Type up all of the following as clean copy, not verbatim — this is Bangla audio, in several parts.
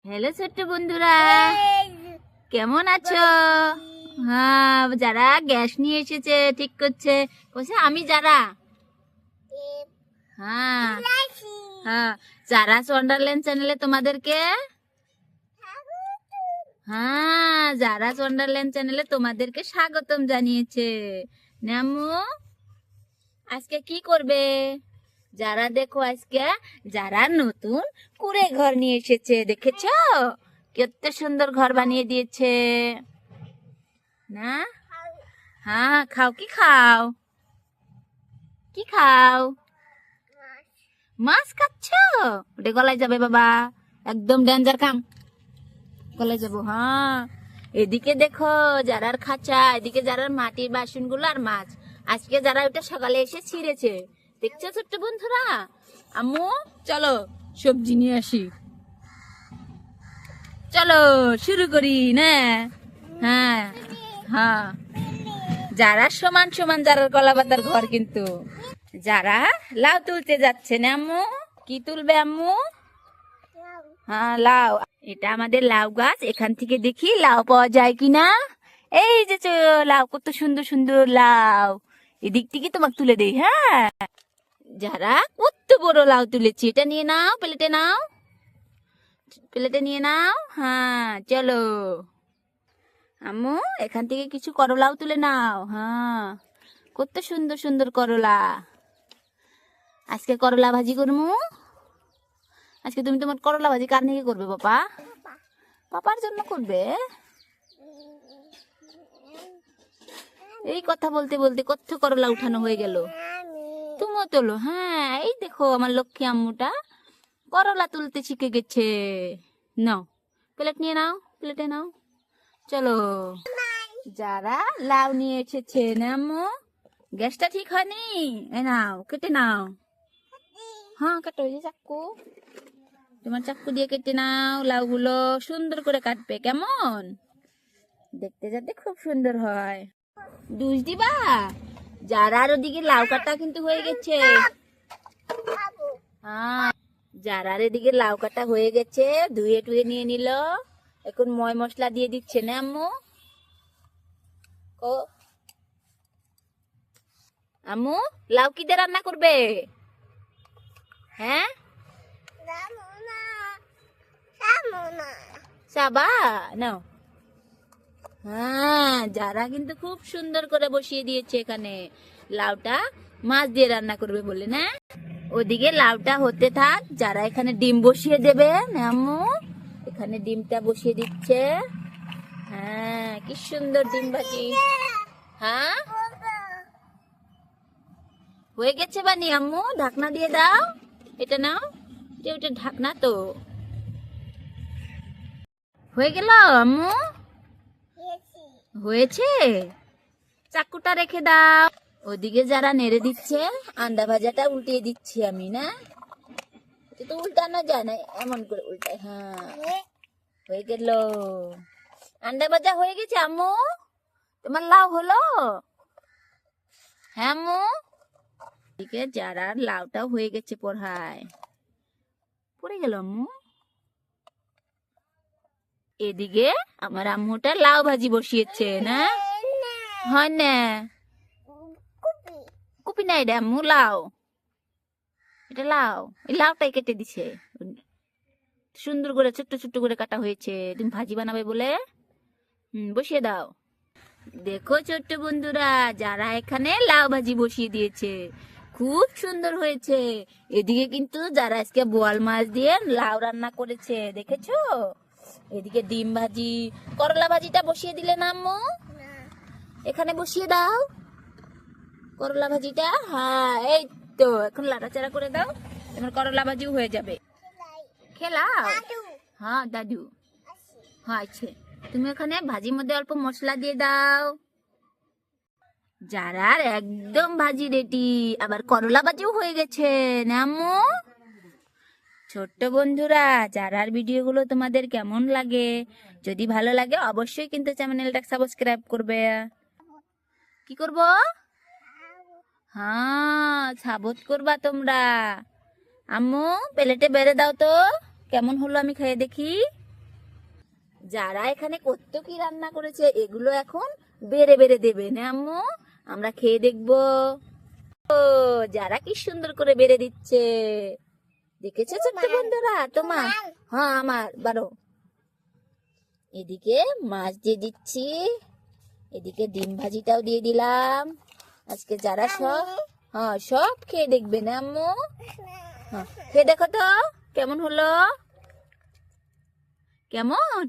হ্যালো ছোট্ট বন্ধুরা, কেমন আছো? হ্যাঁ, যারা গ্যাস নিয়ে এসেছে ঠিক করছে, বলছে আমি যারা। হ্যাঁ হ্যাঁ, যারাস ওয়ান্ডারল্যান্ড চ্যানেলে তোমাদেরকে, হ্যাঁ যারাস ওয়ান্ডারল্যান্ড চ্যানেলে তোমাদেরকে স্বাগতম জানিয়েছে। নামু আজকে কি করবে? যারা দেখো আজকে যারা নতুন কুড়ে ঘর নিয়ে এসেছে, দেখেছো কত সুন্দর ঘর বানিয়ে দিয়েছে না? হ্যাঁ, খাও, কি খাও? কি খাও? মাছ খাচ্ছ? ওটা গলায় যাবে বাবা, একদম ডেঞ্জার কাম, গলায় যাবো। হ্যাঁ, এদিকে দেখো যারার খাঁচা, এদিকে যারার মাটির বাসন গুলো আর মাছ। আজকে যারা ওটা সকালে এসে ছিঁড়েছে, দেখছো ছোট্ট বন্ধুরা? আম্মু চলো সবজি নিয়ে আসি, চলো শুরু করি না? হ্যাঁ হ্যাঁ, যারা সমান সমান যারার কলা পাতার ঘর, কিন্তু যারা লাউ তুলতে যাচ্ছে না আম্মু? কি তুলবে আম্মু? হ্যাঁ লাউ, এটা আমাদের লাউ গাছ। এখান থেকে দেখি লাউ পাওয়া যায় কিনা। এই যে লাউ, কত সুন্দর সুন্দর লাউ। এদিক থেকে তোমাকে তুলে দেই। হ্যাঁ, যারা কত বড় লাউ তুলেছি, এটা নিয়ে নাও, প্লেটে নাও, প্লেটে নিয়ে নাও। হ্যাঁ চলো আম্মু, এখান থেকে কিছু করলাও তুলে নাও। হ্যাঁ, কত সুন্দর সুন্দর করলা। আজকে করলা ভাজি করমু। আজকে তুমি তোমার করলা ভাজি কার নাকি করবে বাবা? পাপার জন্য করবে? এই কথা বলতে বলতে কত করলা উঠানো হয়ে গেল। তুমিও তোলো। হ্যাঁ, এই দেখো আমার লক্ষ্মী আম্মুটা করলা তুলতে শিখে গেছে। নাও, প্লেট নিয়ে নাও, প্লেটে নাও, চলো। যারা লাউ নিয়ে এসেছে না আম্মু? গ্যাসটা ঠিক হয়নি, এই নাও কেটে নাও। হ্যাঁ কাটো, ওই যে চাক্কু, তোমার চাক্কু দিয়ে কেটে নাও। লাউগুলো সুন্দর করে কাটবে, কেমন দেখতে যাতে খুব সুন্দর হয়। দুষ দিবা? যারার ওদিকে লাউ কাটা কিন্তু হয়ে গেছে। হ্যাঁ, যারার এদিকে লাউ কাটা হয়ে গেছে, ধুয়ে টুয়ে নিয়ে নিল। এখন ময় মশলা দিয়ে দিচ্ছে না আম্মু? ও আম্মু, লাউ কি দিয়ে রান্না করবে? হ্যাঁ, সাবা নাও। হ্যাঁ, যারা কিন্তু খুব সুন্দর করে বসিয়ে দিয়েছে এখানে। লাউটা মাছ দিয়ে রান্না করবে বলে না? ওদিকে লাউটা হতে থাক, যারা এখানে ডিম বসিয়ে দেবে আম্মু। এখানে ডিমটা বসিয়ে দিচ্ছে। হ্যাঁ, কি সুন্দর ডিম ভাজি। হ্যাঁ, হয়ে গেছে বানি আম্মু, ঢাকনা দিয়ে দাও। এটা নাও, যে ওটা ঢাকনা তো। হয়ে গেল আম্মু? হয়েছে, চাকুটা রেখে দাও। ওদিকে যারা নেড়ে দিচ্ছে, আন্ডা ভাজাটা উল্টিয়ে দিচ্ছি আমি না? এটা তো উল্টানো যায় না, এমন করে উল্টাই। হ্যাঁ, হয়ে গেল, আন্ডা ভাজা হয়ে গেছে আম্মু। তোমার লাউ হলো? হ্যাঁ আম্মু, এদিকে যারা লাউটাও হয়ে গেছে, পড়ায় পড়ে গেল আম্মু। এদিকে আমার আম্মুটা লাউ ভাজি বসিয়েছে না? হয় না, কপি নাই রে আম্মু, লাউ। এটা লাউ, এই লাউটাই কেটে দিছে, সুন্দর করে ছোট্ট ছোট্ট করে কাটা হয়েছে। তুমি ভাজি বানাবে বলে বসিয়ে দাও। দেখো ছোট্ট বন্ধুরা, যারা এখানে লাউ ভাজি বসিয়ে দিয়েছে, খুব সুন্দর হয়েছে। এদিকে কিন্তু যারা আজকে বোয়াল মাছ দিয়ে লাউ রান্না করেছে, দেখেছো? এদিকে ডিম ভাজি, করলা ভাজিটা বসিয়ে দিলে না আম্মু? এখানে বসিয়ে দাও করলা ভাজিটা। হ্যাঁ, এই তো এখন লাড়াচাড়া করে দাও, তোমার করলা ভাজিও হয়ে যাবে। খেলাও? হ্যাঁ দাদু, হ্যাঁ আছে। তুমি ওখানে ভাজির মধ্যে অল্প মশলা দিয়ে দাও। যারার একদম ভাজি রেডি, আবার করলা ভাজিও হয়ে গেছে না আম্মু? ছোট্ট বন্ধুরা, যারার ভিডিওগুলো তোমাদের কেমন লাগে? যদি ভালো লাগে অবশ্যই কিন্তু চ্যানেলটা সাবস্ক্রাইব করবে। কি করব? হ্যাঁ, সাবত করবা তোমরা। আম্মু প্লেটে বেড়ে দাও তো, কেমন হলো আমি খেয়ে দেখি। যারা এখানে কত কি রান্না করেছে এগুলো এখন বেড়ে বেড়ে দেবে না আম্মু? আমরা খেয়ে দেখবো। ও, যারা কি সুন্দর করে বেড়ে দিচ্ছে, দেখেছো ছোট্ট বন্ধুরা? তোমার? হ্যাঁ আমার, বারো। এদিকে মাছ দিয়ে দিচ্ছি, এদিকে ডিম ভাজিটাও দিয়ে দিলাম। আজকে যারা সব, হ্যাঁ সব খেয়ে দেখবে না আম্মু? হ্যাঁ খেয়ে দেখো তো কেমন হলো। কেমন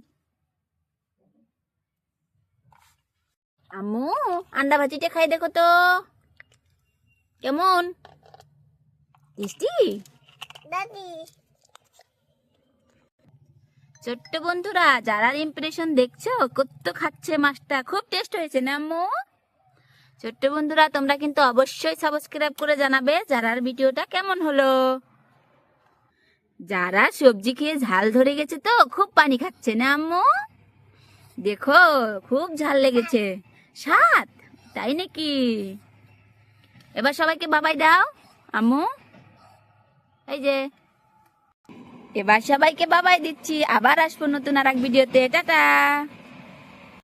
আম্মু? আন্ডা ভাজিটা খাই দেখো তো কেমন টেস্টি। ছোট্ট বন্ধুরা, যারার ইমপ্রেশন দেখছো কত খাচ্ছে মাছটা, খুব টেস্ট হয়েছে না আম্মু? ছোট্ট বন্ধুরা, তোমরা কিন্তু অবশ্যই সাবস্ক্রাইব করে জানাবে যারার ভিডিওটা কেমন হলো। যারা সবজি খেয়ে ঝাল ধরে গেছে তো খুব পানি খাচ্ছে না আম্মু? দেখো খুব ঝাল লেগেছে। স্বাদ, তাই নাকি? এবার সবাইকে বাবাই দাও আম্মু। এই যে এবার সবাইকে বাবাই দিচ্ছি, আবার আসবো নতুন আর এক ভিডিওতে। টাটা।